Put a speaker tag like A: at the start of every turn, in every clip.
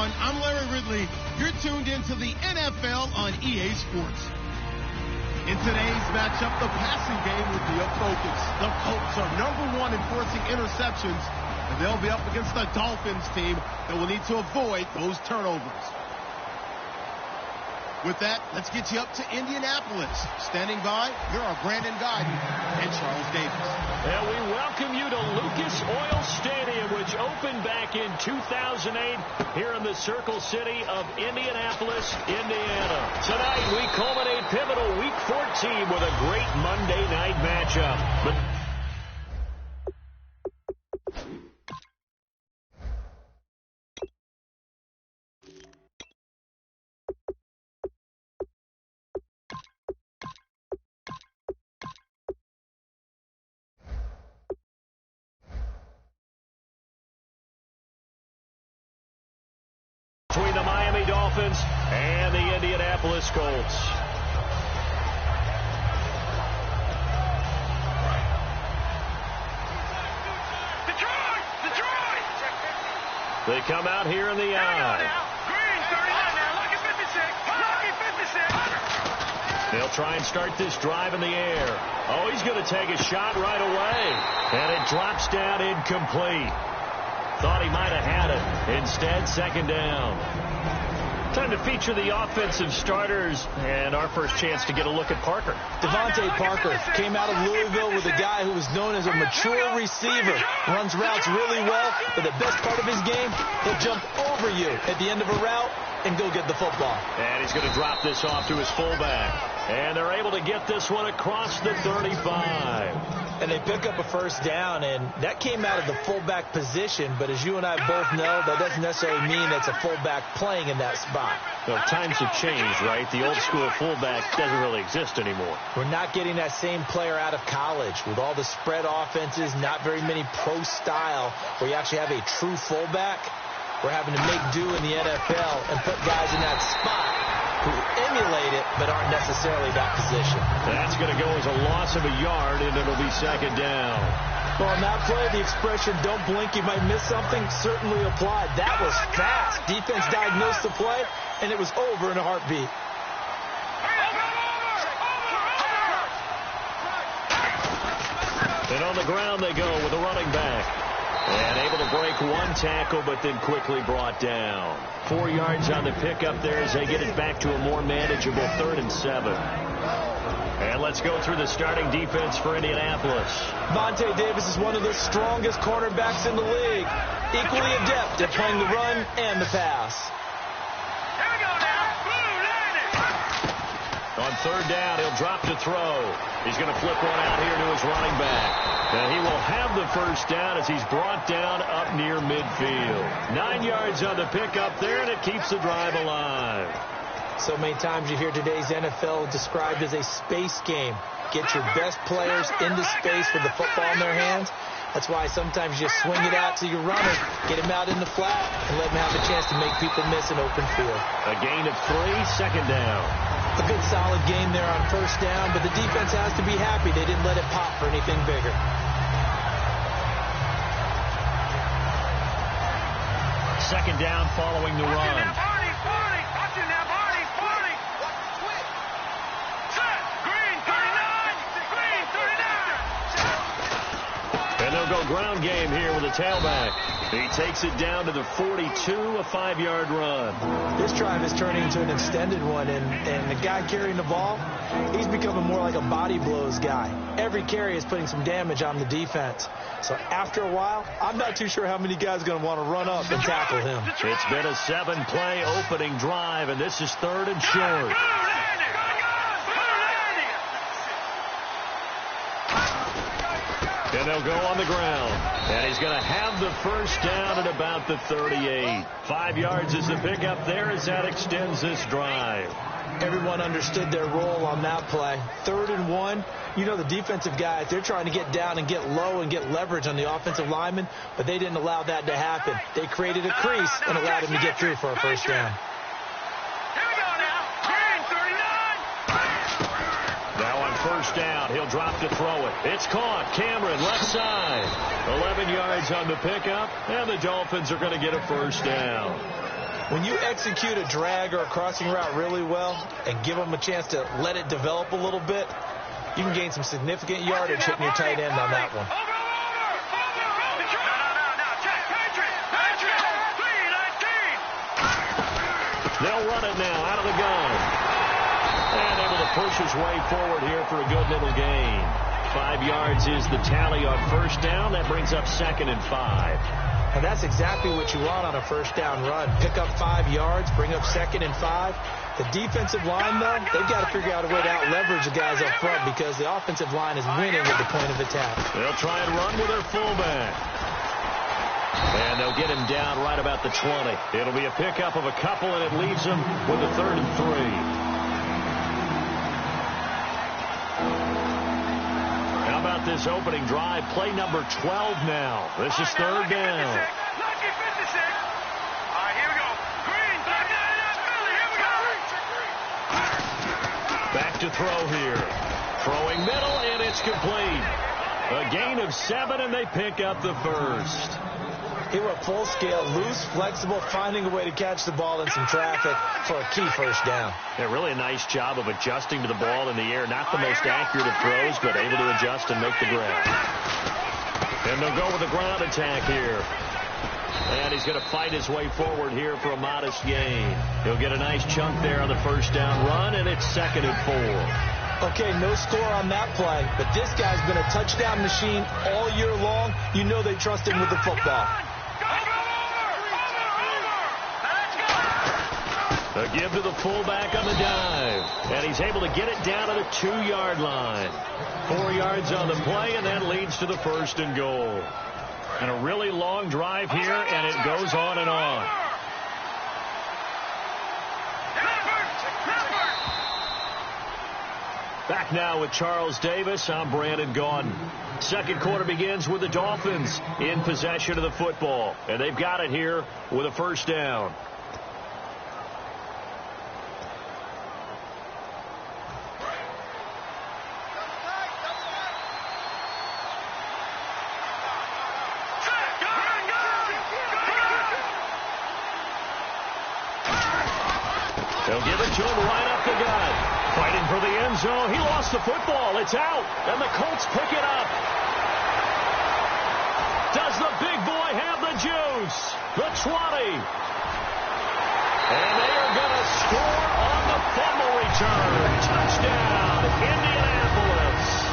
A: everyone. I'm Larry Ridley. You're tuned into the NFL on EA Sports. In today's matchup, the passing game will be a focus. The Colts are #1 in forcing interceptions, and they'll be up against the Dolphins team that will need to avoid those turnovers. With that, let's get you up to Indianapolis. Standing by, here are Brandon Guyton and Charles Davis.
B: And we welcome you to Lucas Oil Stadium, which opened back in 2008 here in the Circle City of Indianapolis, Indiana. Tonight, we culminate pivotal Week 14 with a great Monday night matchup. Between the Miami Dolphins and the Indianapolis Colts. They come out here in the eye. They'll try and start this drive in the air. Oh, he's going to take a shot right away. And it drops down incomplete. Thought he might have had it. Instead, second down. Time to feature the offensive starters, and our first chance to get a look at Parker.
C: Devontae Parker came out of Louisville with a guy who was known as a mature receiver. Runs routes really well, but the best part of his game, he'll jump over you at the end of a route and go get the football.
B: And he's going to drop this off to his fullback. And they're able to get this one across the 35.
C: And they pick up a first down, and that came out of the fullback position. But as you and I both know, that doesn't necessarily mean it's a fullback playing in that spot.
B: Well, times have changed, right? The old school fullback doesn't really exist anymore.
C: We're not getting that same player out of college with all the spread offenses, not very many pro style where you actually have a true fullback. We're having to make do in the NFL and put guys in that spot who emulate it but aren't necessarily that position.
B: That's going to go as a loss of a yard, and it'll be second down.
C: Well, on that play, the expression, don't blink, you might miss something, certainly applied. That was fast. Defense diagnosed the play, and it was over in a heartbeat.
B: And on the ground they go with a running back. And able to break one tackle, but then quickly brought down. 4 yards on the pickup there as they get it back to a more manageable 3rd and 7. And let's go through the starting defense for Indianapolis.
C: Vontae Davis is one of the strongest cornerbacks in the league. Equally adept at playing the run and the pass.
B: On 3rd down, he'll drop to throw. He's going to flip one out here to his running back. And he will have the first down as he's brought down up near midfield. 9 yards on the pickup there, and it keeps the drive alive.
C: So many times you hear today's NFL described as a space game. Get your best players into space with the football in their hands. That's why sometimes you just swing it out to your runner, get him out in the flat, and let him have a chance to make people miss an open field.
B: A gain of 3, second down.
C: A good solid game there on first down, but the defense has to be happy they didn't let it pop for anything bigger.
B: Second down following the run. And they'll go ground game here with a tailback. He takes it down to the 42, a 5-yard run.
C: This drive is turning into an extended one, and the guy carrying the ball, he's becoming more like a body blows guy. Every carry is putting some damage on the defense. So after a while, I'm not too sure how many guys are going to want to run up and tackle him.
B: It's been a 7-play opening drive, and this is 3rd and short. And they'll go on the ground. And he's going to have the first down at about the 38. 5 yards is the pickup there as that extends this drive.
C: Everyone understood their role on that play. 3rd and 1. You know the defensive guys, they're trying to get down and get low and get leverage on the offensive lineman, but they didn't allow that to happen. They created a crease and allowed him to get through for a first down.
B: First down. He'll drop to throw it. It's caught. Cameron, left side. 11 yards on the pickup, and the Dolphins are going to get a first down.
C: When you execute a drag or a crossing route really well and give them a chance to let it develop a little bit, you can gain some significant yardage hitting your tight end on that one.
B: They'll run it now out of the gun. And able to push his way forward here for a good little gain. 5 yards is the tally on first down. That brings up 2nd and 5.
C: And that's exactly what you want on a first down run. Pick up 5 yards, bring up 2nd and 5. The defensive line, though, they've got to figure out a way to out-leverage the guys up front because the offensive line is winning at the point of attack.
B: They'll try and run with their fullback. And they'll get him down right about the 20. It'll be a pickup of a couple, and it leaves them with a 3rd and 3. How about this opening drive? Play number 12 now. This is 3rd down. Back to throw here. Throwing middle, and it's complete. A gain of 7, and they pick up the first.
C: He went full scale, loose, flexible, finding a way to catch the ball in some traffic for a key first down.
B: Yeah, really a nice job of adjusting to the ball in the air. Not the most accurate of throws, but able to adjust and make the grab. And they'll go with a ground attack here. And he's going to fight his way forward here for a modest gain. He'll get a nice chunk there on the first down run, and it's 2nd and 4.
C: Okay, no score on that play, but this guy's been a touchdown machine all year long. You know they trust him with the football.
B: A give to the fullback on the dive. And he's able to get it down to the 2-yard line. 4 yards on the play, and that leads to the 1st and goal. And a really long drive here, and it goes on and on. Back now with Charles Davis. I'm Brandon Gaudin. Second quarter begins with the Dolphins in possession of the football. And they've got it here with a first down. They'll give it to him right up the gut. Fighting for the end zone. He lost the football. It's out. And the Colts pick it up. Does the big boy have the juice? The 20. And they are going to score on the fumble return. Touchdown, Indianapolis.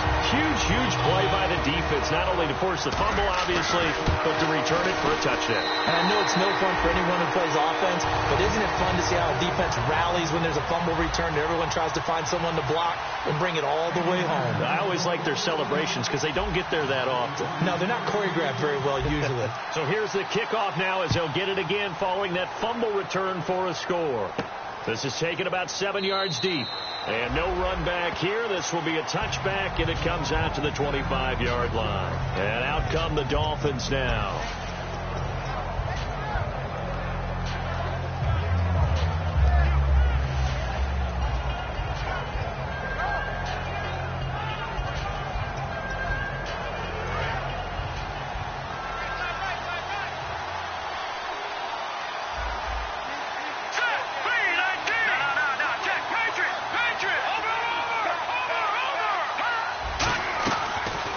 B: Huge play by the defense. Not only to force the fumble, obviously, but to return it for a touchdown.
C: And I know it's no fun for anyone who plays offense, but isn't it fun to see how a defense rallies when there's a fumble return and everyone tries to find someone to block and bring it all the way home?
B: I always like their celebrations because they don't get there that often.
C: No, they're not choreographed very well usually.
B: So here's the kickoff now as they'll get it again following that fumble return for a score. This is taken about 7 yards deep. And no run back here. This will be a touchback, and it comes out to the 25-yard line. And out come the Dolphins now.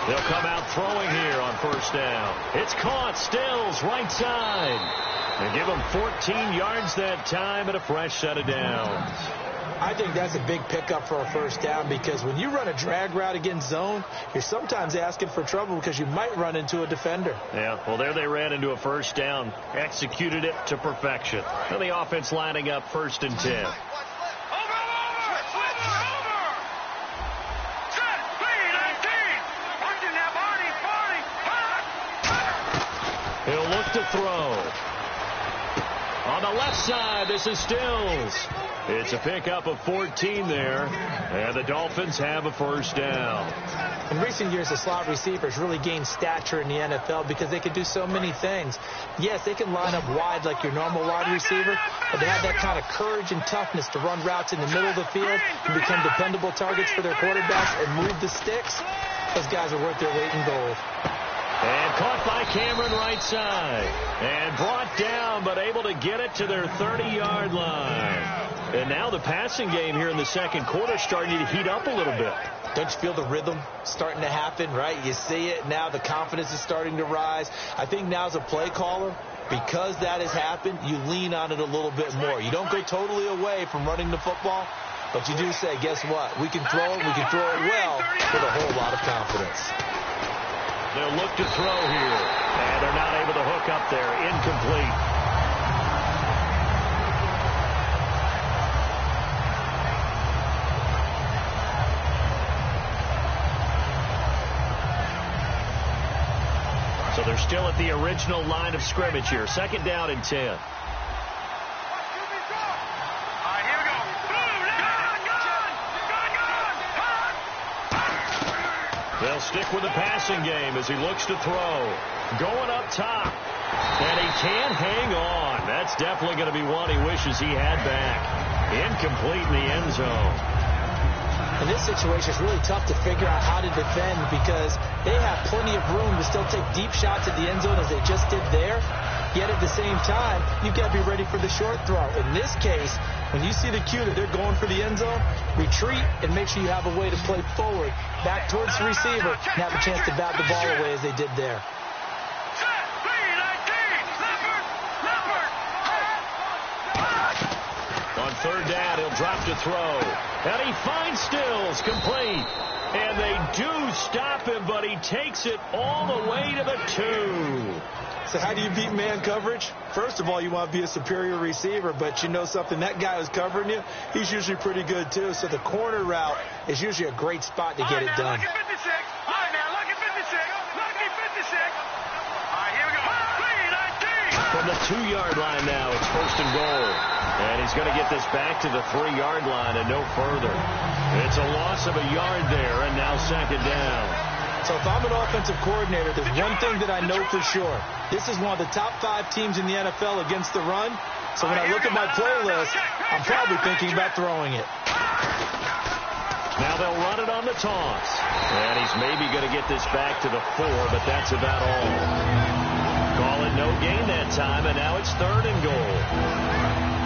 B: They'll come out throwing here on first down. It's caught. Stills right side. They give them 14 yards that time and a fresh set of downs.
C: I think that's a big pickup for a first down because when you run a drag route against zone, you're sometimes asking for trouble because you might run into a defender.
B: Yeah, well, there they ran into a first down, executed it to perfection. And the offense lining up 1st and 10. He'll look to throw. On the left side, this is Stills. It's a pickup of 14 there, and the Dolphins have a first down.
C: In recent years, the slot receivers really gained stature in the NFL because they can do so many things. Yes, they can line up wide like your normal wide receiver, but they have that kind of courage and toughness to run routes in the middle of the field and become dependable targets for their quarterbacks and move the sticks. Those guys are worth their weight in gold.
B: And caught by Cameron right side. And brought down, but able to get it to their 30-yard line. And now the passing game here in the second quarter starting to heat up a little bit.
C: Don't you feel the rhythm starting to happen, right? You see it now. The confidence is starting to rise. I think now as a play caller, because that has happened, you lean on it a little bit more. You don't go totally away from running the football, but you do say, guess what? We can throw it. We can throw it well with a whole lot of confidence.
B: They'll look to throw here, and they're not able to hook up there. Incomplete. So they're still at the original line of scrimmage here. Second down and 10. They'll stick with the passing game as he looks to throw. Going up top. And he can't hang on. That's definitely going to be one he wishes he had back. Incomplete in the end zone.
C: In this situation, it's really tough to figure out how to defend because they have plenty of room to still take deep shots at the end zone as they just did there. Yet at the same time, you've got to be ready for the short throw. In this case, when you see the cue that they're going for the end zone, retreat and make sure you have a way to play forward, back towards the receiver, and have a chance to bat the ball away as they did there.
B: On third down, he'll drop to throw. And he finds Stills, complete. And they do stop him, but he takes it all the way to the 2.
C: So how do you beat man coverage? First of all, you want to be a superior receiver, but you know something, that guy who's covering you, he's usually pretty good too. So the corner route is usually a great spot to get it done.
B: From the 2-yard line now, it's first and goal. And he's going to get this back to the 3-yard line and no further. It's a loss of a yard there, and now second down.
C: So if I'm an offensive coordinator, there's one thing that I know for sure. This is one of the top 5 teams in the NFL against the run. So when I look at my playlist, I'm probably thinking about throwing it.
B: Now they'll run it on the toss. And he's maybe going to get this back to the 4, but that's about all. Call it no gain that time, and now it's third and goal.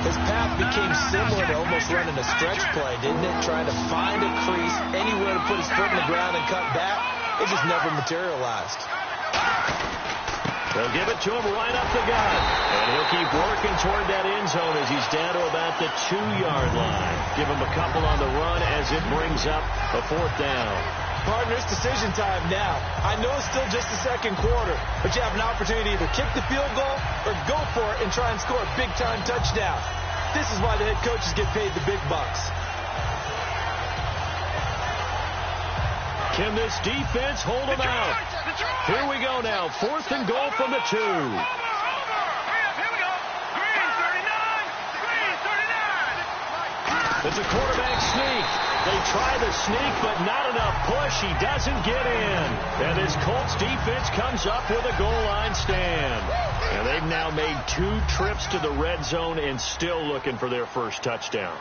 C: His path became similar to almost running a stretch play, didn't it? Trying to find a crease, anywhere to put his foot in the ground and cut back. It just never materialized.
B: They'll give it to him right up the gut. And he'll keep working toward that end zone as he's down to about the 2-yard line. Give him a couple on the run as it brings up a 4th down.
C: Partner, it's decision time now. I know it's still just the second quarter, but you have an opportunity to either kick the field goal or go for it and try and score a big-time touchdown. This is why the head coaches get paid the big bucks.
B: Can this defense hold them out? Here we go now. 4th and goal from the 2. It's a quarterback sneak. They try the sneak, but not enough push. He doesn't get in. And this Colts defense comes up with a goal line stand. And they've now made 2 trips to the red zone and still looking for their first touchdown.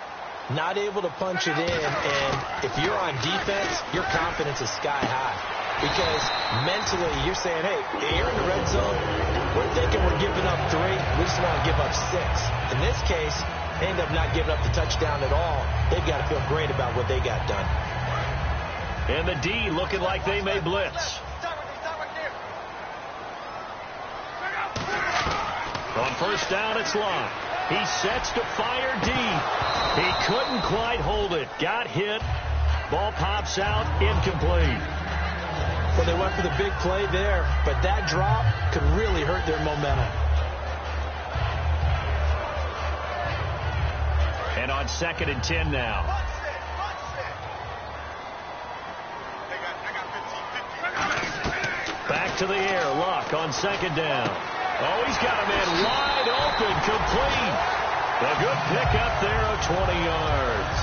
C: Not able to punch it in, and if you're on defense, your confidence is sky high. Because mentally, you're saying, hey, you're in the red zone. We're thinking we're giving up 3. We just want to give up 6. In this case, they end up not giving up the touchdown at all. They've got to feel great about what they got done.
B: And the D looking like they may blitz. On first down, it's Locke. He sets to fire deep. He couldn't quite hold it. Got hit. Ball pops out. Incomplete.
C: Well, they went for the big play there, but that drop could really hurt their momentum.
B: And on 2nd and 10 now. Back to the air. Luck on 2nd down. Oh, he's got a man wide open. Complete. A good pickup there of 20 yards.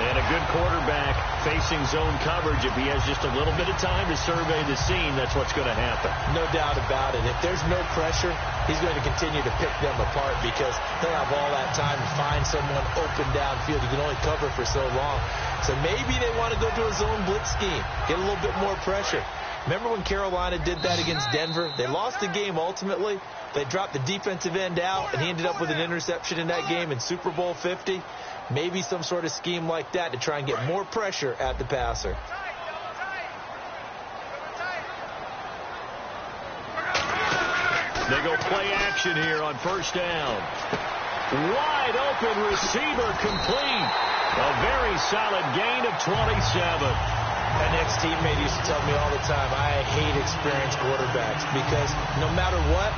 B: And a good quarterback facing zone coverage. If he has just a little bit of time to survey the scene, that's what's going to happen.
C: No doubt about it. If there's no pressure, he's going to continue to pick them apart because they'll have all that time to find someone open downfield. You can only cover for so long. So maybe they want to go to a zone blitz scheme, get a little bit more pressure. Remember when Carolina did that against Denver? They lost the game ultimately. They dropped the defensive end out, and he ended up with an interception in that game in Super Bowl 50. Maybe some sort of scheme like that to try and get more pressure at the passer.
B: They go play action here on first down. Wide open receiver complete. A very solid gain of 27.
C: An ex-teammate used to tell me all the time, I hate experienced quarterbacks because no matter what,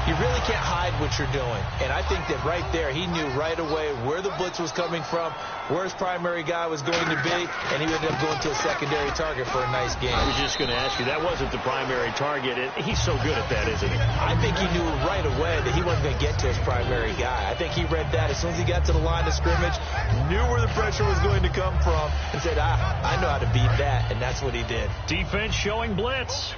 C: you really can't hide what you're doing. And I think that right there, he knew right away where the blitz was coming from, where his primary guy was going to be, and he ended up going to a secondary target for a nice game.
B: I was just going to ask you, that wasn't the primary target. He's so good at that, isn't he?
C: I think he knew right away that he wasn't going to get to his primary guy. I think he read that as soon as he got to the line of scrimmage, knew where the pressure was going to come from, and said, I know how to beat that, and that's what he did.
B: Defense showing blitz.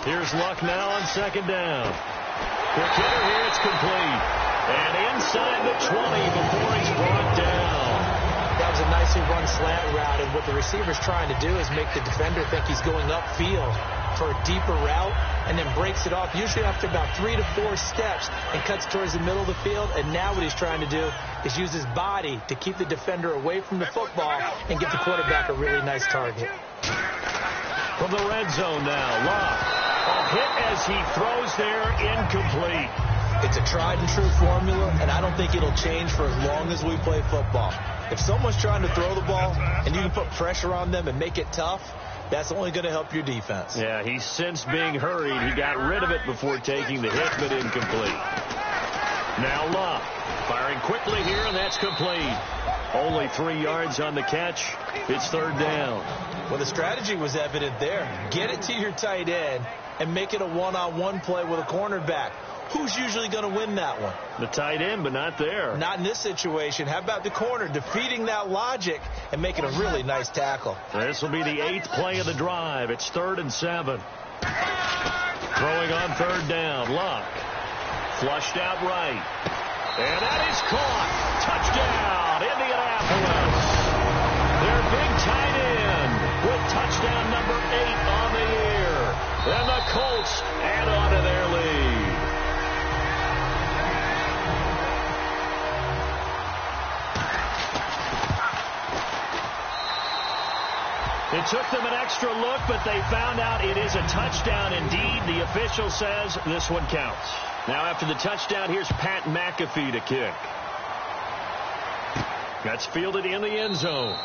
B: Here's Luck now on second down. Quick hitter here, it's complete. And inside the 20 before he's brought down.
C: That was a nicely run slant route, and what the receiver's trying to do is make the defender think he's going upfield for a deeper route, and then breaks it off, usually after about 3 to 4 steps, and cuts towards the middle of the field. And now what he's trying to do is use his body to keep the defender away from the football and give the quarterback a really nice target.
B: From the red zone now, Luck. A hit as he throws there, incomplete.
C: It's a tried and true formula, and I don't think it'll change for as long as we play football. If someone's trying to throw the ball and you can put pressure on them and make it tough, that's only going to help your defense.
B: Yeah, he's since being hurried. He got rid of it before taking the hit, but incomplete. Now Luck firing quickly here, and that's complete. Only 3 yards on the catch. It's third down.
C: Well, the strategy was evident there. Get it to your tight end and make it a one-on-one play with a cornerback. Who's usually going to win that one?
B: The tight end, but not there.
C: Not in this situation. How about the corner defeating that logic and making a really nice tackle?
B: This will be the 8th play of the drive. It's 3rd and 7. Throwing on third down. Luck. Flushed out right. And that is caught. Touchdown, Indianapolis. Their big tight end with touchdown number 8 on the year. And the Colts add on to their lead. It took them an extra look, but they found out it is a touchdown indeed. The official says this one counts. Now after the touchdown, here's Pat McAfee to kick. That's fielded in the end zone.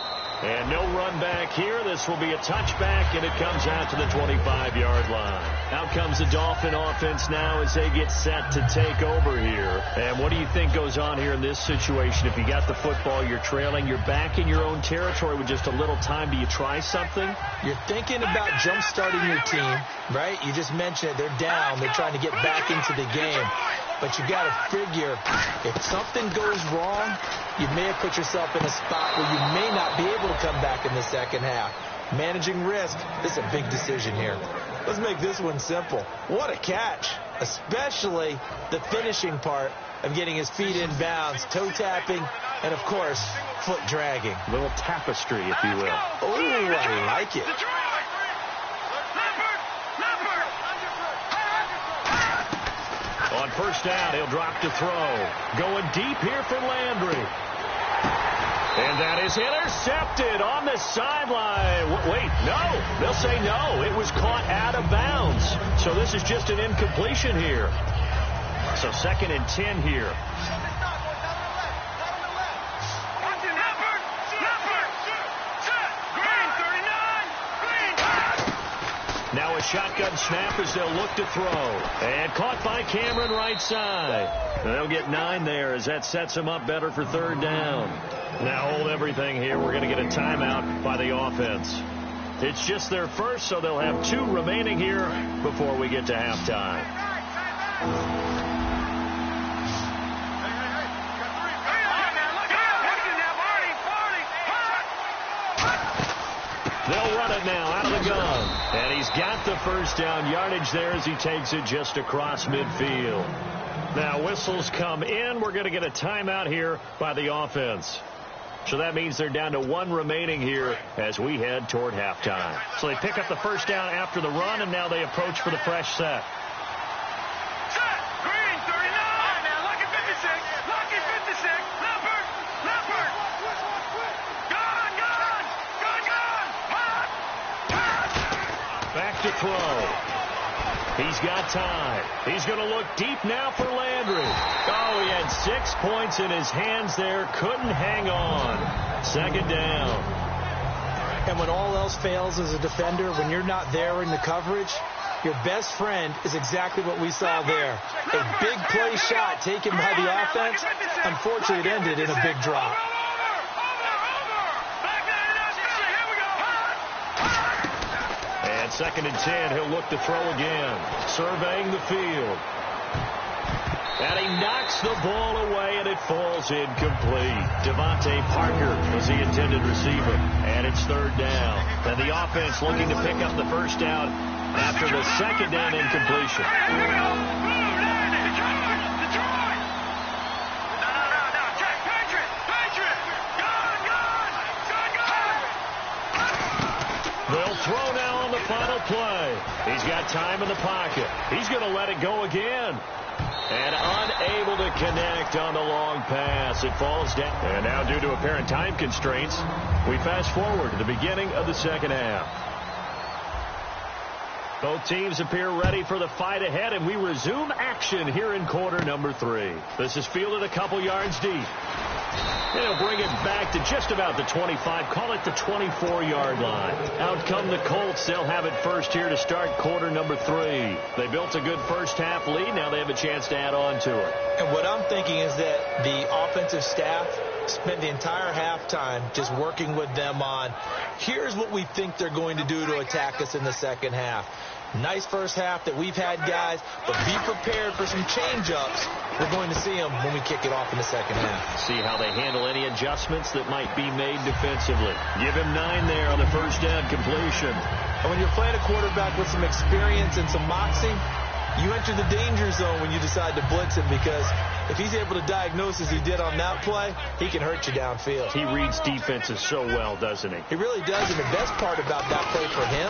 B: And no run back here. This will be a touchback, and it comes out to the 25-yard line. Out comes the Dolphin offense now as they get set to take over here. And what do you think goes on here in this situation? If you got the football, you're trailing, you're back in your own territory with just a little time. Do you try something?
C: You're thinking about jump-starting your team, right? You just mentioned it. They're down. They're trying to get back into the game. But you got to figure, if something goes wrong, you may have put yourself in a spot where you may not be able to come back in the second half. Managing risk, this is a big decision here. Let's make this one simple. What a catch, especially the finishing part of getting his feet in bounds, toe tapping, and, of course, foot dragging.
B: A little tapestry, if you will.
C: Oh, I like it.
B: On first down, he'll drop to throw. Going deep here for Landry. And that is intercepted on the sideline. Wait, no. They'll say no. It was caught out of bounds. So this is just an incompletion here. So 2nd and 10 here. Now a shotgun snap as they'll look to throw. And caught by Cameron right side. And they'll get 9 there as that sets them up better for third down. Now hold everything here. We're going to get a timeout by the offense. It's just their first, so they'll have 2 remaining here before we get to halftime. They'll run it now out of the gun. And he's got the first down yardage there as he takes it just across midfield. Now whistles come in. We're going to get a timeout here by the offense. So that means they're down to 1 remaining here as we head toward halftime. So they pick up the first down after the run, and now they approach for the fresh set.
D: Green, 39. Now look at 56. Look at 56. Leopard. Leopard. Gone.
B: Back to throw. He's got time. He's going to look deep now for Landry. Oh, he had 6 points in his hands there. Couldn't hang on. Second down.
C: And when all else fails as a defender, when you're not there in the coverage, your best friend is exactly what we saw there. A big play shot taken by the offense. Unfortunately, it ended in a big drop.
B: And 2nd and 10, he'll look to throw again. Surveying the field. And he knocks the ball away, and it falls incomplete. Devontae Parker was the intended receiver. And it's 3rd down. And the offense looking to pick up the first down after the 2nd down incompletion. They'll throw now on the final play. He's got time in the pocket. He's going to let it go again. And unable to connect on the long pass. It falls down. And now, due to apparent time constraints, we fast forward to the beginning of the second half. Both teams appear ready for the fight ahead, and we resume action here in quarter number 3. This is fielded a couple yards deep. They'll bring it back to just about the 25, call it the 24-yard line. Out come the Colts. They'll have it first here to start quarter number 3. They built a good first-half lead. Now they have a chance to add on to it.
C: And what I'm thinking is that the offensive staff spent the entire halftime just working with them on, here's what we think they're going to do to attack us in the second half. Nice first half that we've had, guys, but be prepared for some change-ups. We're going to see them when we kick it off in the second half.
B: See how they handle any adjustments that might be made defensively. Give him 9 there on the first down completion.
C: And when you're playing a quarterback with some experience and some moxie, you enter the danger zone when you decide to blitz him, because if he's able to diagnose as he did on that play, he can hurt you downfield.
B: He reads defenses so well, doesn't he?
C: He really does, and the best part about that play for him,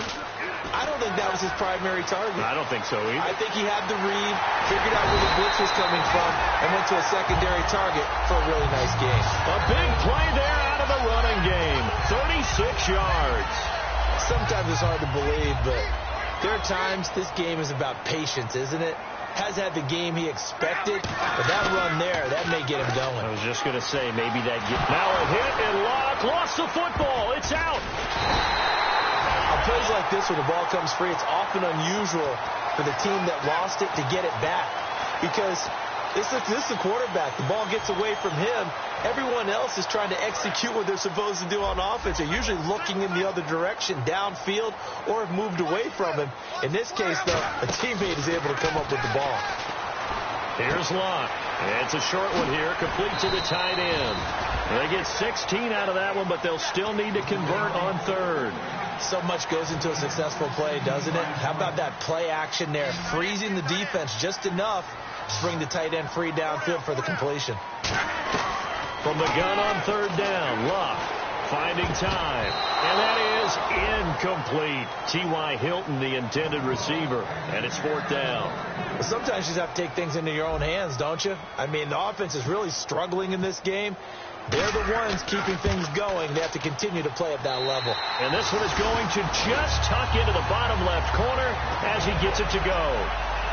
C: I don't think that was his primary target.
B: I don't think so either.
C: I think he had the read, figured out where the blitz was coming from, and went to a secondary target for a really nice game.
B: A big play there out of the running game. 36 yards.
C: Sometimes it's hard to believe, but there are times this game is about patience, isn't it? Has had the game he expected, but that run there, that may get him going.
B: I was just going to say, maybe that now a hit and lock, lost the football. It's out.
C: On plays like this, when the ball comes free, it's often unusual for the team that lost it to get it back, because this is a quarterback. The ball gets away from him. Everyone else is trying to execute what they're supposed to do on offense. They're usually looking in the other direction, downfield, or have moved away from him. In this case, though, a teammate is able to come up with the ball.
B: Here's Locke. It's a short one here, complete to the tight end. They get 16 out of that one, but they'll still need to convert on 3rd.
C: So much goes into a successful play, doesn't it? How about that play action there, freezing the defense just enough to bring the tight end free downfield for the completion.
B: From the gun on 3rd down, Locke finding time, and that is incomplete. T.Y. Hilton, the intended receiver, and it's 4th down.
C: Well, sometimes you just have to take things into your own hands, don't you? I mean, the offense is really struggling in this game. They're the ones keeping things going. They have to continue to play at that level.
B: And this one is going to just tuck into the bottom left corner as he gets it to go.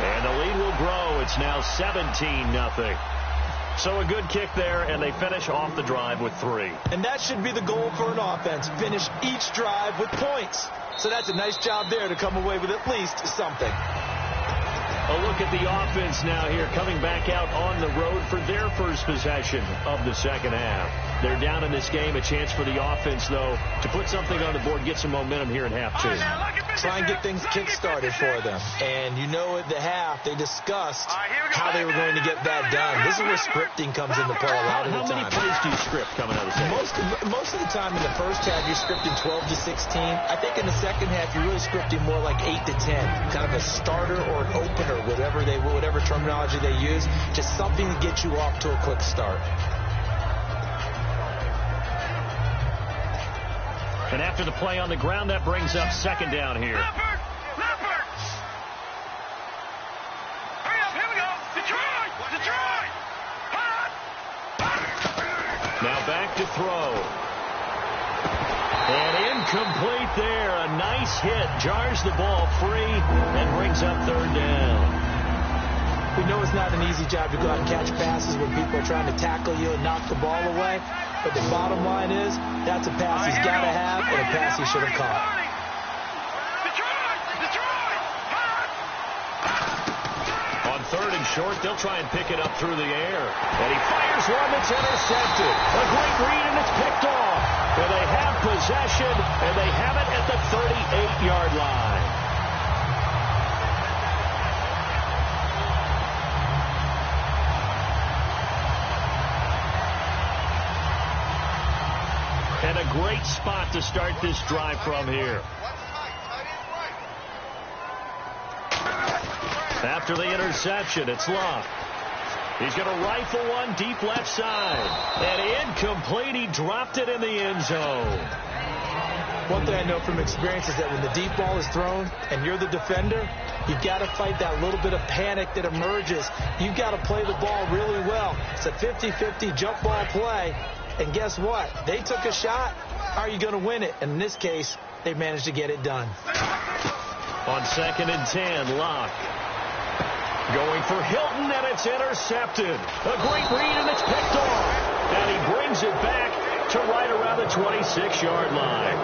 B: And the lead will grow. It's now 17-0. So a good kick there, and they finish off the drive with 3.
C: And that should be the goal for an offense, finish each drive with points. So that's a nice job there to come away with at least something.
B: A look at the offense now here, coming back out on the road for their first possession of the second half. They're down in this game. A chance for the offense, though, to put something on the board, get some momentum here in half 2.
C: Try and get things kick-started for them. And you know at the half, they discussed how they were going to get that done. This is where scripting comes into play a lot of the time.
B: How many plays do you script coming out of the second?
C: Most of the time in the first half, you're scripting 12 to 16. I think in the second half, you're really scripting more like 8 to 10. Kind of a starter or an opener, whatever terminology they use. Just something to get you off to a quick start.
B: And after the play on the ground, that brings up second down here.
D: Leopard! Leopard! Hurry up, here we go! Detroit! Detroit! Hot!
B: Now back to throw. And incomplete there. A nice hit. Jars the ball free and brings up third down.
C: We know it's not an easy job to go out and catch passes when people are trying to tackle you and knock the ball away. But the bottom line is, that's a pass he's got to have and a pass he should have caught.
D: Detroit! Detroit! Hot!
B: On third and short, they'll try and pick it up through the air. And he fires one that's intercepted. A great read, and it's picked off. And they have possession, and they have it at the 38-yard line. And a great spot to start this drive from here. After the interception, it's Locke. He's going to rifle one deep left side. And incomplete. He dropped it in the end zone.
C: One thing I know from experience is that when the deep ball is thrown and you're the defender, you've got to fight that little bit of panic that emerges. You've got to play the ball really well. It's a 50-50 jump ball play. And guess what? They took a shot. How are you going to win it? And in this case, they managed to get it done.
B: On second and 10, Locke. Going for Hilton, and it's intercepted. A great read, and it's picked off. And he brings it back to right around the 26-yard line.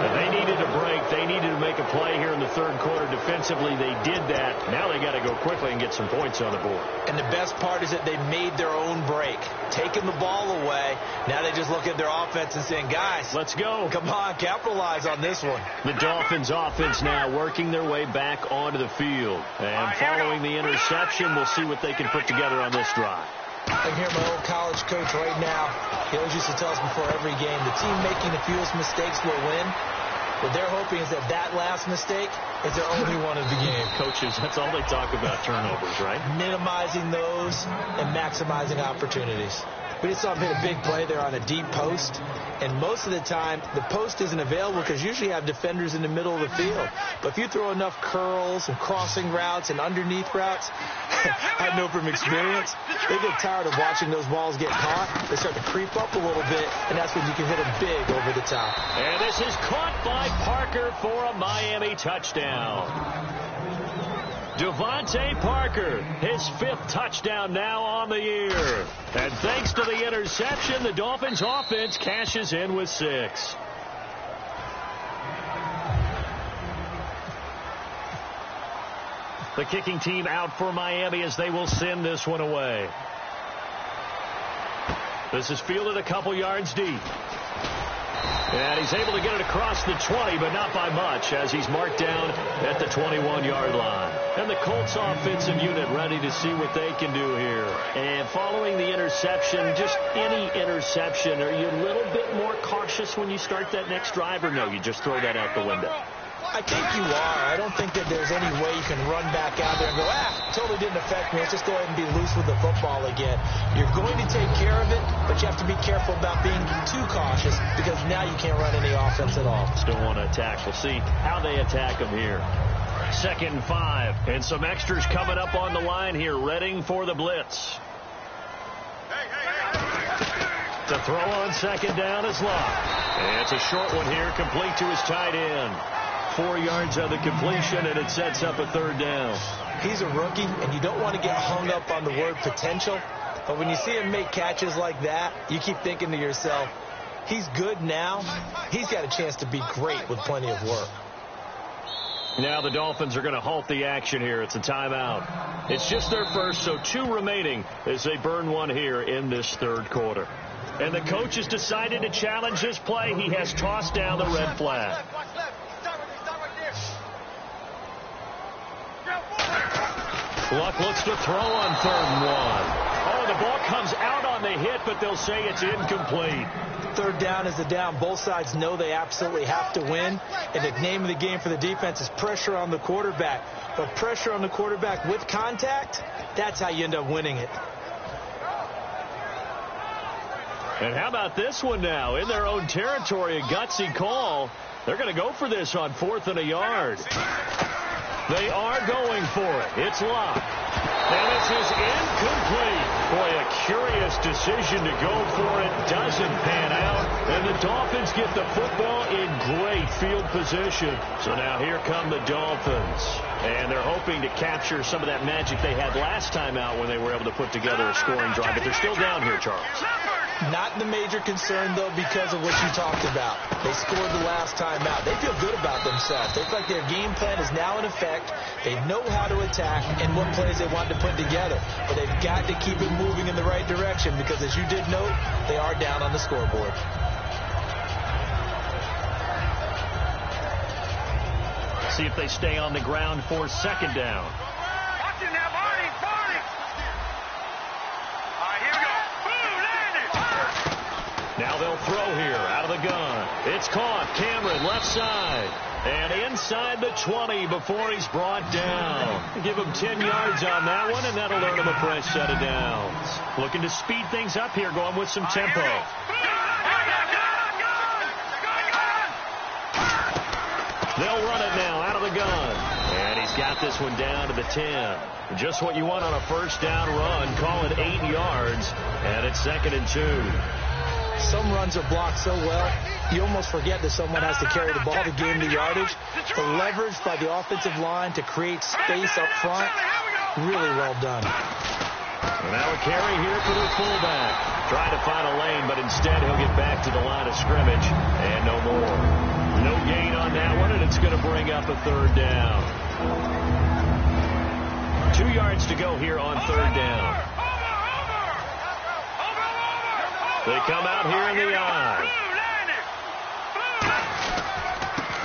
B: And they needed a break. They needed to make a play here in the third quarter. Defensively, they did that. Now they got to go quickly and get some points on the board.
C: And the best part is that they made their own break, taking the ball away. Now they just look at their offense and saying, guys,
B: let's go.
C: Come on, capitalize on this one.
B: The Dolphins offense now working their way back onto the field. And following the interception, we'll see what they can put together on this drive.
C: I can hear my old college coach right now. He always used to tell us before every game, the team making the fewest mistakes will win. What they're hoping is that that last mistake is their only one of the game.
B: Coaches, that's all they talk about, turnovers, right?
C: Minimizing those and maximizing opportunities. We just saw him hit a big play there on a deep post. And most of the time, the post isn't available because usually you have defenders in the middle of the field. But if you throw enough curls and crossing routes and underneath routes, I know from experience, they get tired of watching those balls get caught. They start to creep up a little bit, and that's when you can hit them big over the top.
B: And this is caught by Parker for a Miami touchdown. Devontae Parker, his 5th touchdown now on the year. And thanks to the interception, the Dolphins offense cashes in with 6. The kicking team out for Miami as they will send this one away. This is fielded a couple yards deep. And he's able to get it across the 20, but not by much, as he's marked down at the 21-yard line. And the Colts offensive unit ready to see what they can do here. And following the interception, just any interception, are you a little bit more cautious when you start that next drive, or no, you just throw that out the window?
C: I think you are. I don't think that there's any way you can run back out there and go, totally didn't affect me. Let's just go ahead and be loose with the football again. You're going to take care of it, but you have to be careful about being too cautious because now you can't run any offense at all.
B: Still want to attack. We'll see how they attack them here. 2nd and 5, and some extras coming up on the line here, readying for the blitz. The throw on 2nd down is Locke. And it's a short one here, complete to his tight end. 4 yards on the completion, and it sets up a 3rd down.
C: He's a rookie, and you don't want to get hung up on the word potential. But when you see him make catches like that, you keep thinking to yourself, he's good now. He's got a chance to be great with plenty of work.
B: Now the Dolphins are going to halt the action here. It's a timeout. It's just their first, so 2 remaining as they burn one here in this 3rd quarter. And the coach has decided to challenge this play. He has tossed down the red flag. Luck looks to throw on 3rd and 1. Oh, the ball comes out on the hit, but they'll say it's incomplete.
C: 3rd down is the down. Both sides know they absolutely have to win. And the name of the game for the defense is pressure on the quarterback. But pressure on the quarterback with contact, that's how you end up winning it.
B: And how about this one now? In their own territory, a gutsy call. They're going to go for this on 4th and a yard. They are going for it. It's locked. And this is incomplete. Boy, a curious decision to go for it. Doesn't pan out. And the Dolphins get the football in great field position. So now here come the Dolphins. And they're hoping to capture some of that magic they had last time out when they were able to put together a scoring drive. But they're still down here, Charles.
C: Not the major concern, though, because of what you talked about. They scored the last time out. They feel good about themselves. They feel like their game plan is now in effect. They know how to attack and what plays they want to put together. But they've got to keep it moving in the right direction because, as you did note, they are down on the scoreboard.
B: See if they stay on the ground for 2nd down.
D: Watch it now, Barney. All right, here we go. Boom, landed.
B: Now they'll throw here out of the gun. It's caught. Cameron, left side. And inside the 20 before he's brought down. Give him 10 yards on that one, and that'll earn him a fresh set of downs. Looking to speed things up here, going with some tempo. They'll run it now out of the gun. And he's got this one down to the 10. Just what you want on a 1st down run. Call it 8 yards. And it's 2nd and 2.
C: Some runs are blocked so well, you almost forget that someone has to carry the ball to gain the yardage. The leverage by the offensive line to create space up front, really well done.
B: And now a carry here for the fullback. Trying to find a lane, but instead he'll get back to the line of scrimmage. And no more. No gain on that one, and it's going to bring up a 3rd down. 2 yards to go here on 3rd down. They come out here in the eye.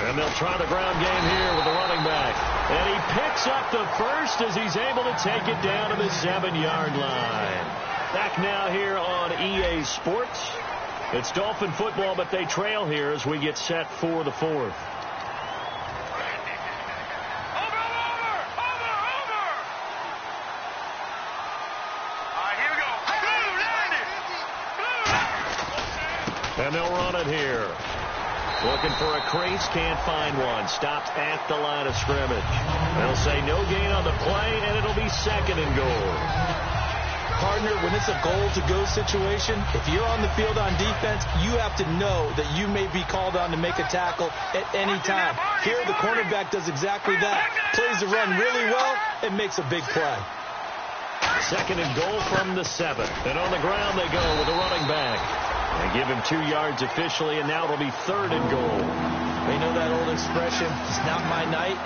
B: And they'll try the ground game here with the running back. And he picks up the first as he's able to take it down to the 7-yard line. Back now here on EA Sports. It's Dolphin football, but they trail here as we get set for the 4th. And they'll run it here. Looking for a crease, can't find one. Stopped at the line of scrimmage. They'll say no gain on the play, and it'll be 2nd and goal.
C: Partner, when it's a goal-to-go situation, if you're on the field on defense, you have to know that you may be called on to make a tackle at any time. Here, the cornerback does exactly that. Plays the run really well and makes a big play.
B: 2nd and goal from the 7. And on the ground they go with the running back. They give him 2 yards officially, and now it'll be 3rd and goal.
C: They know that old expression, it's not my night.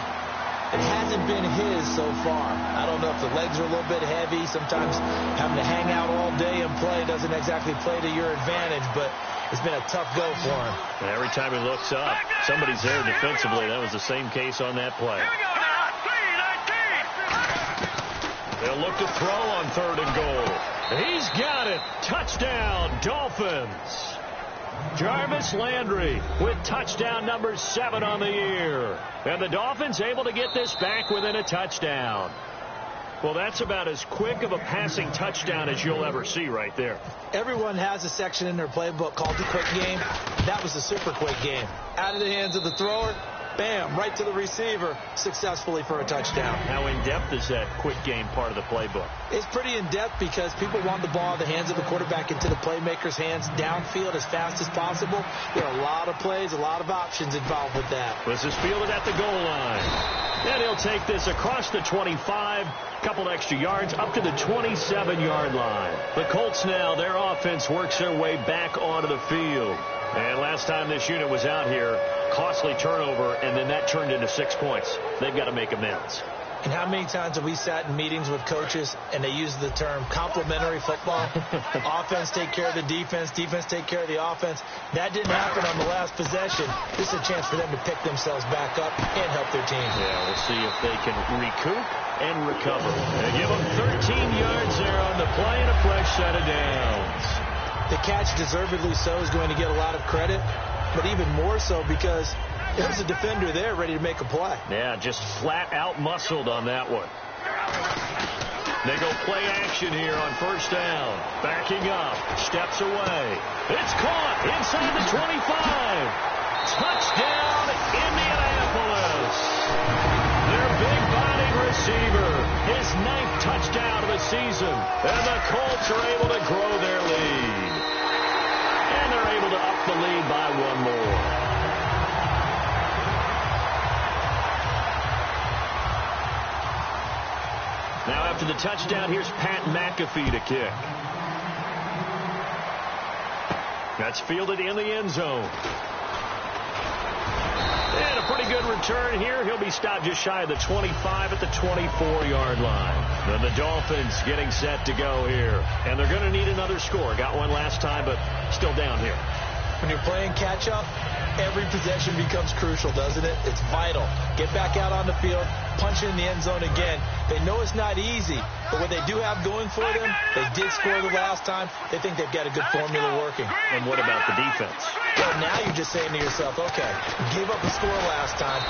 C: It hasn't been his so far. I don't know if the legs are a little bit heavy. Sometimes having to hang out all day and play doesn't exactly play to your advantage, but it's been a tough go for him.
B: And every time he looks up, somebody's there defensively. That was the same case on that play. They'll look to throw on 3rd and goal. He's got it. Touchdown, Dolphins. Jarvis Landry with touchdown number 7 on the year. And the Dolphins able to get this back within a touchdown. Well, that's about as quick of a passing touchdown as you'll ever see right there.
C: Everyone has a section in their playbook called the quick game. That was the super quick game. Out of the hands of the thrower, bam, right to the receiver, successfully for a touchdown.
B: How in-depth is that quick game part of the playbook?
C: It's pretty in-depth because people want the ball in the hands of the quarterback into the playmaker's hands downfield as fast as possible. There are a lot of plays, a lot of options involved with that.
B: This is fielded at the goal line. And he'll take this across the 25, couple extra yards, up to the 27-yard line. The Colts now, their offense works their way back onto the field. And last time this unit was out here, costly turnover, and then that turned into 6 points. They've got to make amends.
C: And how many times have we sat in meetings with coaches and they use the term complementary football? Offense take care of the defense, defense take care of the offense. That didn't happen on the last possession. This is a chance for them to pick themselves back up and help their team.
B: Yeah, we'll see if they can recoup and recover. They give them 13 yards there on the play and a fresh set of downs.
C: The catch, deservedly so, is going to get a lot of credit, but even more so because there's a defender there ready to make a play.
B: Yeah, just flat out muscled on that one. They go play action here on first down. Backing up. Steps away. It's caught inside the 25. Touchdown, Indianapolis. Their big-bodied receiver. His 9th touchdown of the season. And the Colts are able to grow their lead. And they're able to up the lead by one more. Now after the touchdown, here's Pat McAfee to kick. That's fielded in the end zone. And a pretty good return here. He'll be stopped just shy of the 25 at the 24-yard line. Then the Dolphins getting set to go here. And they're going to need another score. Got one last time, but still down here.
C: When you're playing catch-up, every possession becomes crucial, doesn't it? It's vital. Get back out on the field, punch it in the end zone again. They know it's not easy, but what they do have going for them, they did score the last time. They think they've got a good formula working.
B: And what about the defense?
C: Well, now you're just saying to yourself, okay, gave up a score last time.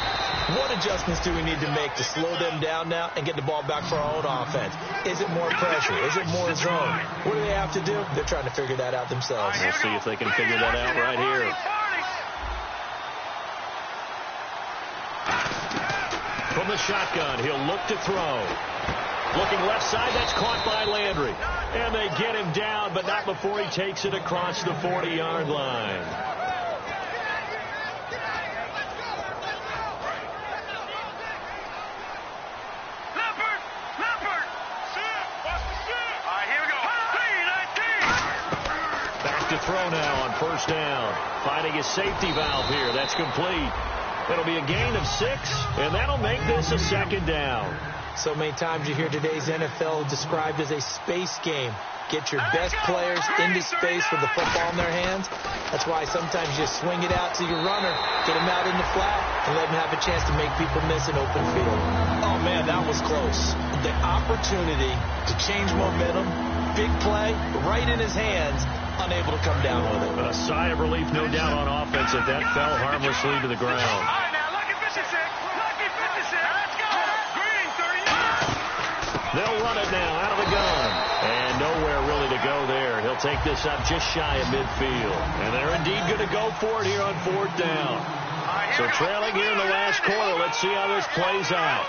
C: What adjustments do we need to make to slow them down now and get the ball back for our own offense? Is it more pressure? Is it more zone? What do they have to do? They're trying to figure that out themselves.
B: We'll see if they can figure that out right here. From the shotgun, he'll look to throw. Looking left side, that's caught by Landry. And they get him down, but not before he takes it across the 40-yard line. Back to throw now on first down. Finding his safety valve here. That's complete. It'll be a gain of 6, and that'll make this a second down.
C: So many times you hear today's NFL described as a space game. Get your best players into space with the football in their hands. That's why sometimes you just swing it out to your runner, get him out in the flat, and let him have a chance to make people miss an open field. Oh, man, that was close. The opportunity to change momentum, big play, right in his hands, unable to come down with it.
B: A sigh of relief, no doubt, on offense if that fell harmlessly to the ground. They'll run it now out of the gun. And nowhere really to go there. He'll take this up just shy of midfield. And they're indeed going to go for it here on 4th down. So trailing here in the last quarter. Let's see how this plays out.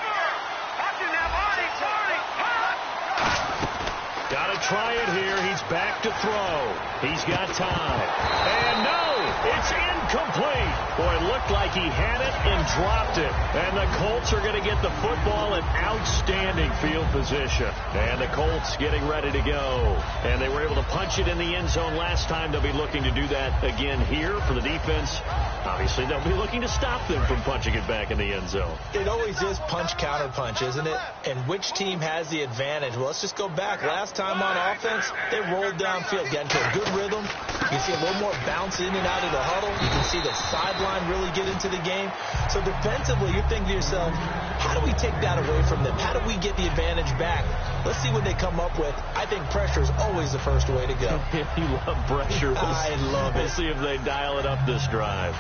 B: Got to try it here. He's back to throw. He's got time. And no, it's incomplete. Boy, it looked like he had it and dropped it. And the Colts are going to get the football in outstanding field position. And the Colts getting ready to go. And they were able to punch it in the end zone last time. They'll be looking to do that again here for the defense. Obviously, they'll be looking to stop them from punching it back in the end zone.
C: It always is punch-counter punch, isn't it? And which team has the advantage? Well, let's just go back. Last time on offense, they rolled downfield, got into a good rhythm. You see a little more bounce in and out of the huddle. You can see the sideline really get into the game. So defensively, you're thinking to yourself, how do we take that away from them? How do we get the advantage back? Let's see what they come up with. I think pressure is always the first way to go.
B: You love pressure.
C: I love it.
B: We'll see if they dial it up this drive.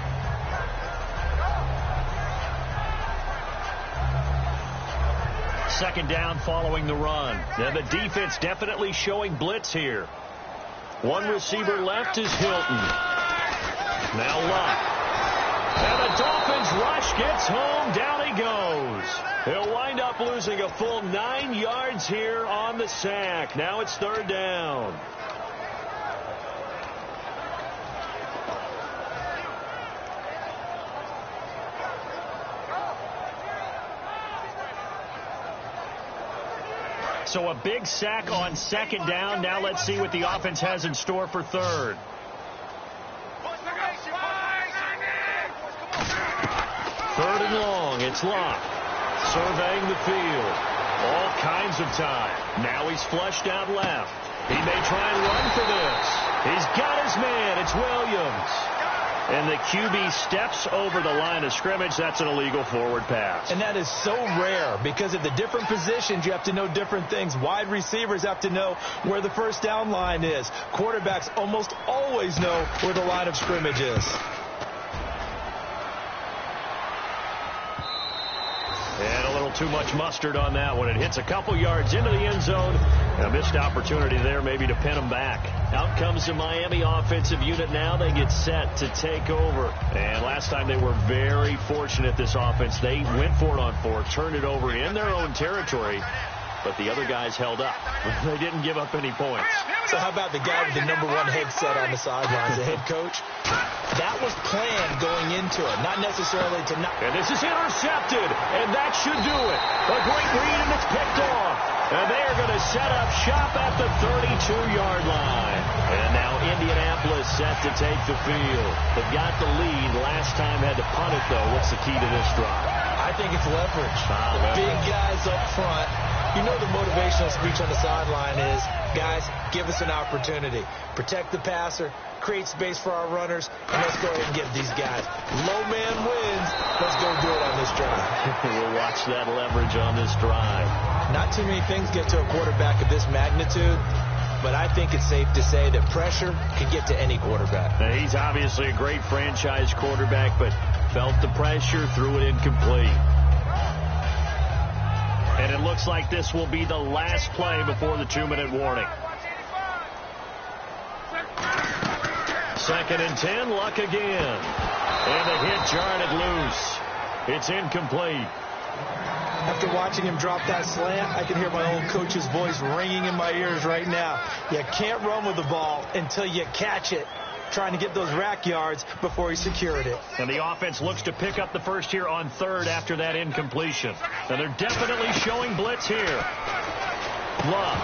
B: Second down following the run. Now the defense definitely showing blitz here. One receiver left is Hilton. Now Luck. And the Dolphins rush gets home. Down he goes. He'll wind up losing a full 9 yards here on the sack. Now it's 3rd down. So a big sack on 2nd down. Now let's see what the offense has in store for 3rd. 3rd and long. It's Luck. Surveying the field. All kinds of time. Now he's flushed out left. He may try and run for this. He's got his man. It's Williams. And the QB steps over the line of scrimmage. That's an illegal forward pass.
C: And that is so rare because of the different positions. You have to know different things. Wide receivers have to know where the first down line is. Quarterbacks almost always know where the line of scrimmage is.
B: And a little too much mustard on that one. It hits a couple yards into the end zone. A missed opportunity there maybe to pin them back. Out comes the Miami offensive unit now. They get set to take over. And last time they were very fortunate, this offense. They went for it on fourth, turned it over in their own territory, but the other guys held up. They didn't give up any points.
C: So how about the guy with the #1 headset on the sidelines, the head coach? That was planned going into it, not necessarily to not.
B: And this is intercepted, and that should do it. A great read, and it's picked off. And they are going to set up shop at the 32-yard line. And now Indianapolis set to take the field. They've got the lead. Last time had to punt it, though. What's the key to this drive?
C: I think it's leverage. Big guys up front. You know the motivational speech on the sideline is, guys, give us an opportunity. Protect the passer, create space for our runners, and let's go ahead and get these guys. Low man wins. Let's go do it on this drive.
B: We'll watch that leverage on this drive.
C: Not too many things get to a quarterback of this magnitude, but I think it's safe to say that pressure can get to any quarterback.
B: Now, he's obviously a great franchise quarterback, but felt the pressure, threw it incomplete. And it looks like this will be the last play before the 2-minute warning. 2nd and 10, Luck again. And the hit jarred it loose. It's incomplete.
C: After watching him drop that slant, I can hear my old coach's voice ringing in my ears right now. You can't run with the ball until you catch it. Trying to get those rack yards before he secured it.
B: And the offense looks to pick up the first here on 3rd after that incompletion. And they're definitely showing blitz here. Love.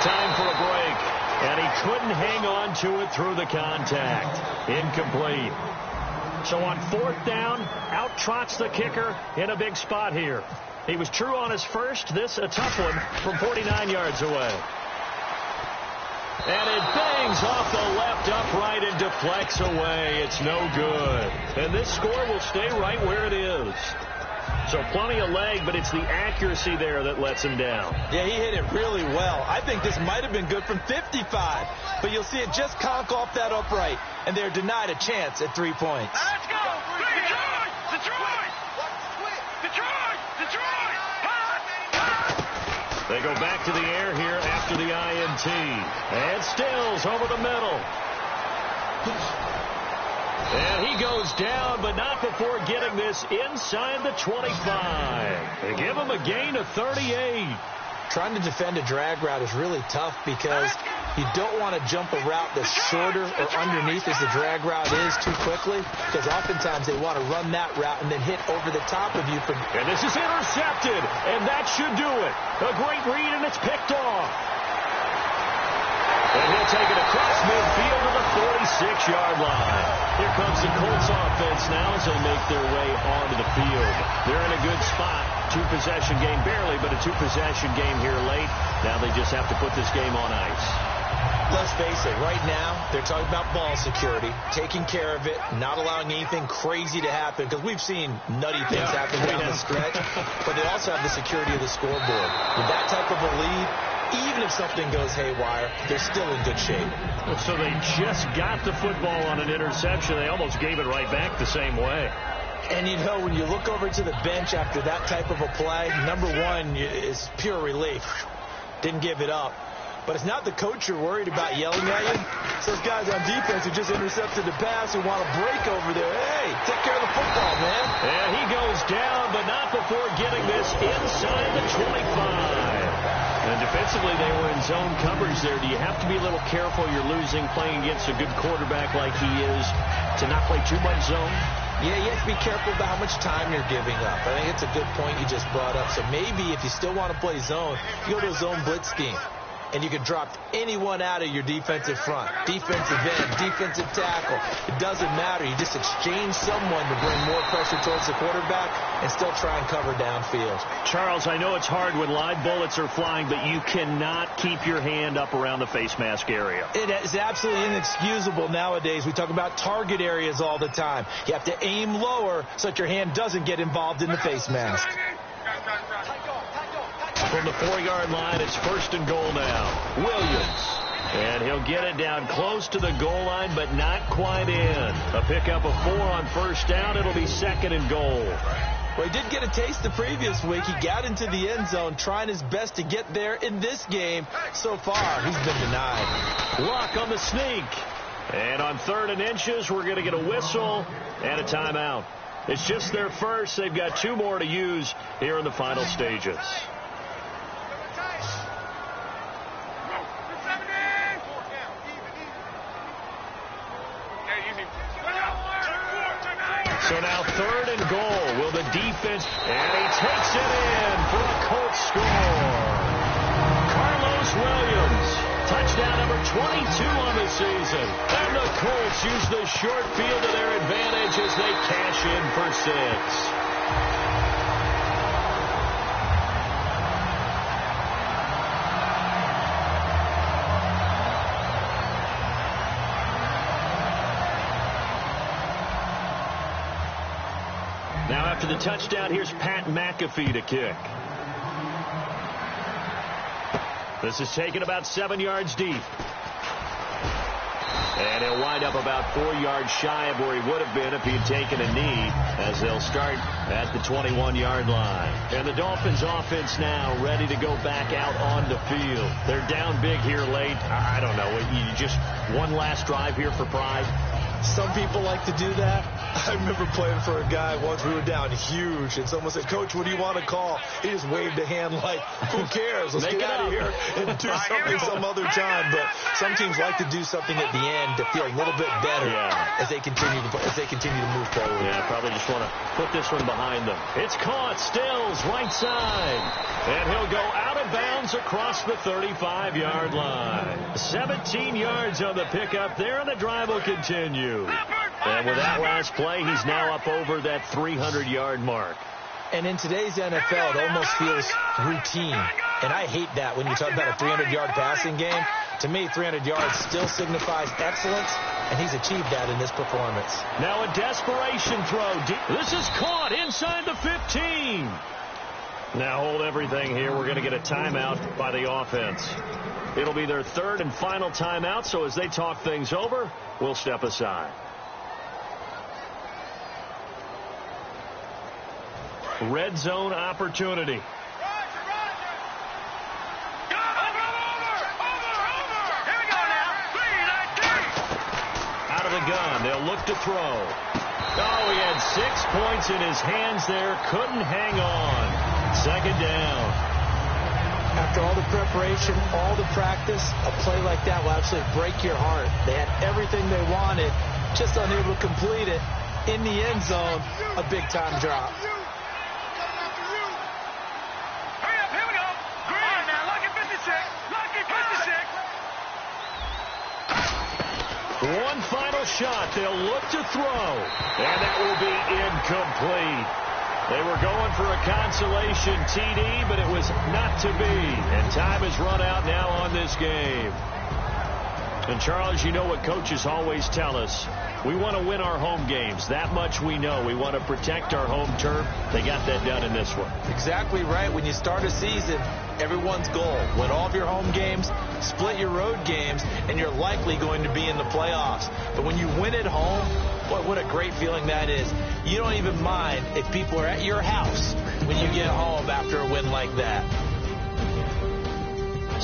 B: Time for a break. And he couldn't hang on to it through the contact. Incomplete. So on 4th down, out trots the kicker in a big spot here. He was true on his first. This a tough one from 49 yards away. And it bangs off the left upright and deflects away. It's no good. And this score will stay right where it is. So plenty of leg, but it's the accuracy there that lets him down.
C: Yeah, he hit it really well. I think this might have been good from 55. But you'll see it just conk off that upright. And they're denied a chance at 3 points.
D: Let's go! Detroit! Detroit! Detroit! Detroit!
B: They go back to the air here after the INT. And Stills over the middle. And he goes down, but not before getting this inside the 25. They give him a gain of 38.
C: Trying to defend a drag route is really tough because you don't want to jump a route that's shorter or underneath as the drag route is too quickly, because oftentimes they want to run that route and then hit over the top of you.
B: And this is intercepted, and that should do it. A great read, and it's picked off. And he'll take it across midfield to the 46-yard line. Here comes the Colts offense now as they make their way onto the field. They're in a good spot. 2-possession game, barely, but a 2-possession game here late. Now they just have to put this game on ice.
C: Let's face it, right now, they're talking about ball security, taking care of it, not allowing anything crazy to happen, because we've seen nutty things happen down the stretch, but they also have the security of the scoreboard. With that type of a lead, even if something goes haywire, they're still in good shape.
B: So they just got the football on an interception. They almost gave it right back the same way.
C: And, you know, when you look over to the bench after that type of a play, #1 is pure relief. Didn't give it up. But it's not the coach you're worried about yelling at you. It's those guys on defense who just intercepted the pass who want to break over there. Hey, take care of the football, man.
B: And he goes down, but not before getting this inside the 25. And defensively, they were in zone coverage there. Do you have to be a little careful? You're losing playing against a good quarterback like he is to not play too much zone?
C: Yeah, you have to be careful about how much time you're giving up. I think it's a good point you just brought up. So maybe if you still want to play zone, you go to a zone blitz scheme. And you can drop anyone out of your defensive front. Defensive end, defensive tackle. It doesn't matter. You just exchange someone to bring more pressure towards the quarterback and still try and cover downfield.
B: Charles, I know it's hard when live bullets are flying, but you cannot keep your hand up around the face mask area.
C: It is absolutely inexcusable nowadays. We talk about target areas all the time. You have to aim lower so that your hand doesn't get involved in the face mask.
B: From the 4-yard line, it's 1st and goal now. Williams. And he'll get it down close to the goal line, but not quite in. A pickup of 4 on 1st down. It'll be 2nd and goal.
C: Well, he did get a taste the previous week. He got into the end zone trying his best to get there in this game. So far, he's been denied.
B: Luck on the sneak. And on 3rd and inches, we're going to get a whistle and a timeout. It's just their first. They've got 2 more to use here in the final stages. So now 3rd and goal. Will the defense, and he takes it in for a Colts score. Carlos Williams, touchdown number 22 on the season. And the Colts use the short field to their advantage as they cash in for 6. Now after the touchdown, here's Pat McAfee to kick. This is taken about 7 yards deep. And he'll wind up about 4 yards shy of where he would have been if he had taken a knee, as they'll start at the 21-yard line. And the Dolphins offense now ready to go back out on the field. They're down big here late. I don't know. You just one last drive here for pride.
C: Some people like to do that. I remember playing for a guy once. We were down huge, and someone said, "Coach, what do you want to call?" He just waved a hand like, "Who cares? Let's get out of here and do something some other time." But some teams like to do something at the end to feel a little bit better as they continue to move forward.
B: Yeah, probably just want to put this one behind them. It's caught. Stills right side, and he'll go out of bounds across the 35-yard line. 17 yards on the pickup there, and the drive will continue. And with that last play, he's now up over that 300-yard mark.
C: And in today's NFL, it almost feels routine. And I hate that when you talk about a 300-yard passing game. To me, 300 yards still signifies excellence, and he's achieved that in this performance.
B: Now a desperation throw. This is caught inside the 15. Now hold everything here. We're going to get a timeout by the offense. It'll be their 3rd and final timeout, so as they talk things over, we'll step aside. Red zone opportunity. Out of the gun, they'll look to throw. Oh, he had 6 points in his hands there. Couldn't hang on. 2nd down.
C: After all the preparation, all the practice, a play like that will absolutely break your heart. They had everything they wanted, just unable to complete it. In the end zone, a big-time drop.
B: One final shot. They'll look to throw. And that will be incomplete. They were going for a consolation TD, but it was not to be. And time has run out now on this game. And, Charles, you know what coaches always tell us. We want to win our home games. That much we know. We want to protect our home turf. They got that done in this one.
C: Exactly right. When you start a season, everyone's goal: win all of your home games, split your road games, and you're likely going to be in the playoffs. But when you win at home, boy, what a great feeling that is. You don't even mind if people are at your house when you get home after a win like that.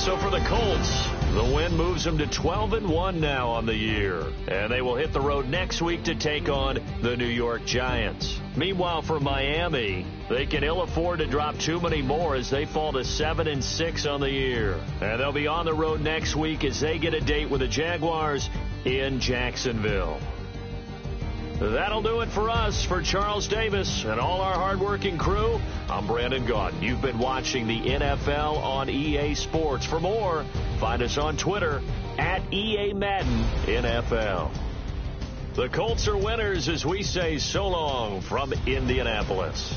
B: So for the Colts, the win moves them to 12-1 now on the year. And they will hit the road next week to take on the New York Giants. Meanwhile, for Miami, they can ill afford to drop too many more as they fall to 7-6 on the year. And they'll be on the road next week as they get a date with the Jaguars in Jacksonville. That'll do it for us. For Charles Davis and all our hardworking crew, I'm Brandon Gaudin. You've been watching the NFL on EA Sports. For more, find us on Twitter at EA Madden NFL. The Colts are winners as we say so long from Indianapolis.